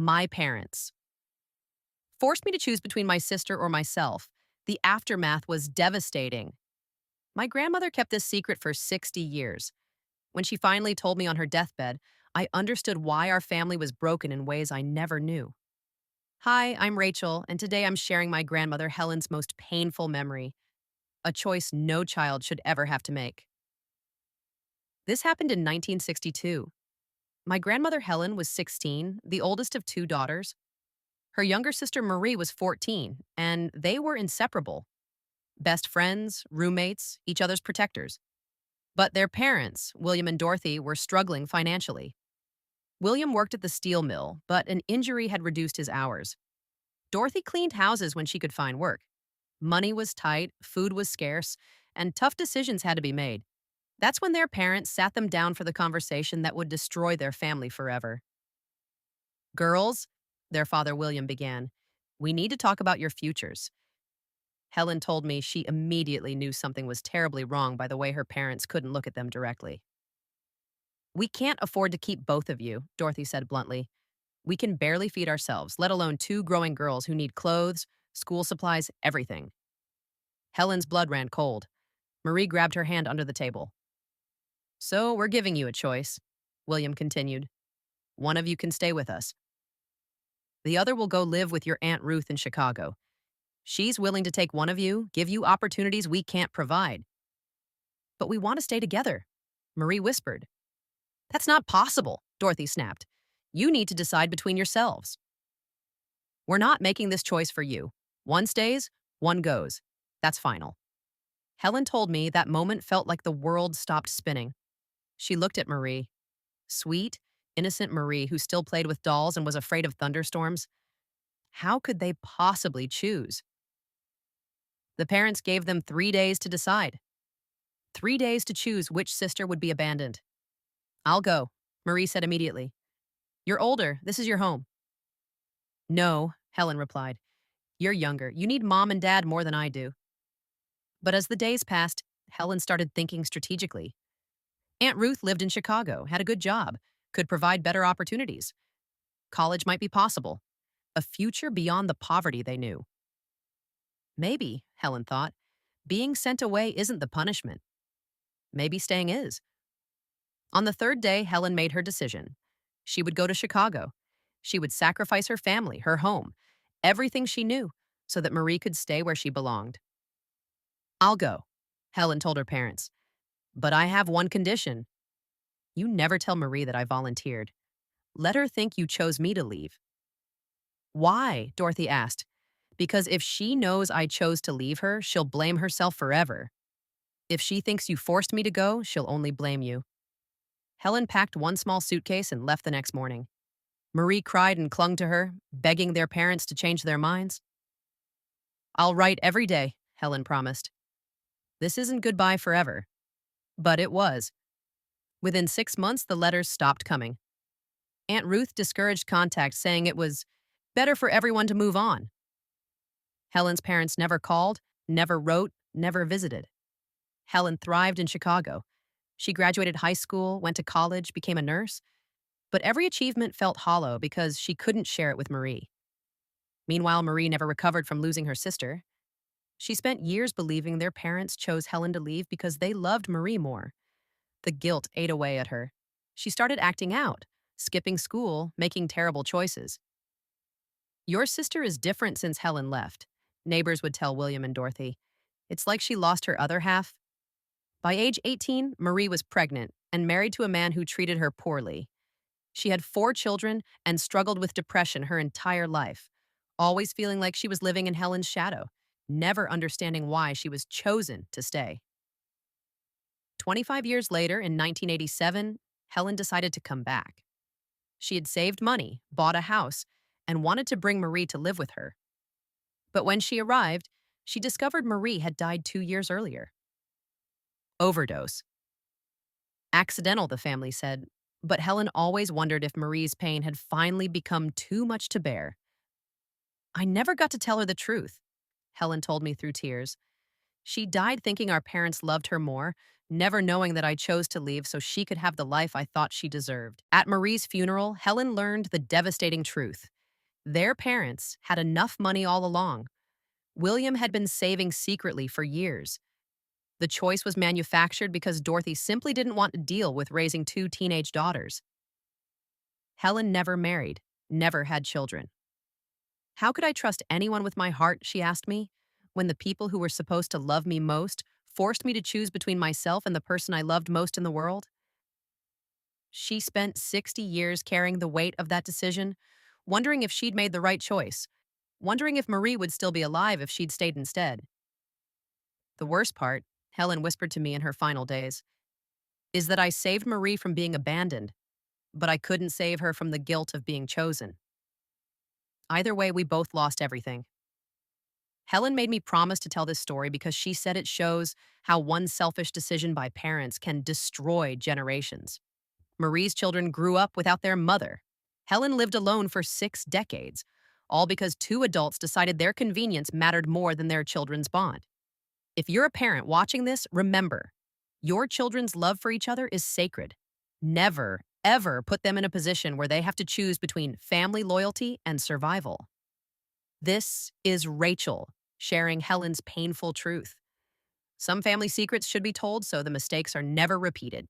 My parents forced me to choose between my sister or myself. The aftermath was devastating. My grandmother kept this secret for 60 years. When she finally told me on her deathbed, I understood why our family was broken in ways I never knew. Hi, I'm Rachel, and today I'm sharing my grandmother Helen's most painful memory, a choice no child should ever have to make. This happened in 1962. My grandmother Helen was 16, the oldest of two daughters. Her younger sister Marie was 14, and they were inseparable. Best friends, roommates, each other's protectors. But their parents, William and Dorothy, were struggling financially. William worked at the steel mill, but an injury had reduced his hours. Dorothy cleaned houses when she could find work. Money was tight, food was scarce, and tough decisions had to be made. That's when their parents sat them down for the conversation that would destroy their family forever. Girls, their father William began, we need to talk about your futures. Helen told me she immediately knew something was terribly wrong by the way her parents couldn't look at them directly. We can't afford to keep both of you, Dorothy said bluntly. We can barely feed ourselves, let alone two growing girls who need clothes, school supplies, everything. Helen's blood ran cold. Marie grabbed her hand under the table. So we're giving you a choice, William continued. One of you can stay with us. The other will go live with your Aunt Ruth in Chicago. She's willing to take one of you, give you opportunities we can't provide. But we want to stay together, Marie whispered. That's not possible, Dorothy snapped. You need to decide between yourselves. We're not making this choice for you. One stays, one goes. That's final. Helen told me that moment felt like the world stopped spinning. She looked at Marie. Sweet, innocent Marie who still played with dolls and was afraid of thunderstorms. How could they possibly choose? The parents gave them 3 days to decide. 3 days to choose which sister would be abandoned. I'll go, Marie said immediately. You're older. This is your home. No, Helen replied. You're younger. You need mom and dad more than I do. But as the days passed, Helen started thinking strategically. Aunt Ruth lived in Chicago, had a good job, could provide better opportunities. College might be possible. A future beyond the poverty they knew. Maybe, Helen thought, being sent away isn't the punishment. Maybe staying is. On the third day, Helen made her decision. She would go to Chicago. She would sacrifice her family, her home, everything she knew, so that Marie could stay where she belonged. I'll go, Helen told her parents. But I have one condition. You never tell Marie that I volunteered. Let her think you chose me to leave. Why? Dorothy asked. Because if she knows I chose to leave her, she'll blame herself forever. If she thinks you forced me to go, she'll only blame you. Helen packed one small suitcase and left the next morning. Marie cried and clung to her, begging their parents to change their minds. I'll write every day, Helen promised. This isn't goodbye forever. But it was. Within 6 months, the letters stopped coming. Aunt Ruth discouraged contact, saying it was better for everyone to move on. Helen's parents never called, never wrote, never visited. Helen thrived in Chicago. She graduated high school, went to college, became a nurse. But every achievement felt hollow because she couldn't share it with Marie. Meanwhile, Marie never recovered from losing her sister. She spent years believing their parents chose Helen to leave because they loved Marie more. The guilt ate away at her. She started acting out, skipping school, making terrible choices. Your sister is different since Helen left, neighbors would tell William and Dorothy. It's like she lost her other half. By age 18, Marie was pregnant and married to a man who treated her poorly. She had 4 children and struggled with depression her entire life, always feeling like she was living in Helen's shadow, never understanding why she was chosen to stay. 25 years later, in 1987, Helen decided to come back. She had saved money, bought a house, and wanted to bring Marie to live with her. But when she arrived, she discovered Marie had died 2 years earlier. Overdose. Accidental, the family said, but Helen always wondered if Marie's pain had finally become too much to bear. I never got to tell her the truth, Helen told me through tears. She died thinking our parents loved her more, never knowing that I chose to leave so she could have the life I thought she deserved. At Marie's funeral, Helen learned the devastating truth. Their parents had enough money all along. William had been saving secretly for years. The choice was manufactured because Dorothy simply didn't want to deal with raising two teenage daughters. Helen never married, never had children. How could I trust anyone with my heart, she asked me, when the people who were supposed to love me most forced me to choose between myself and the person I loved most in the world? She spent 60 years carrying the weight of that decision, wondering if she'd made the right choice, wondering if Marie would still be alive if she'd stayed instead. The worst part, Helen whispered to me in her final days, is that I saved Marie from being abandoned, but I couldn't save her from the guilt of being chosen. Either way, we both lost everything. Helen made me promise to tell this story because she said it shows how one selfish decision by parents can destroy generations. Marie's children grew up without their mother. Helen lived alone for 6 decades, all because two adults decided their convenience mattered more than their children's bond. If you're a parent watching this, remember, your children's love for each other is sacred. Never, ever put them in a position where they have to choose between family loyalty and survival. This is Rachel sharing Helen's painful truth. Some family secrets should be told so the mistakes are never repeated.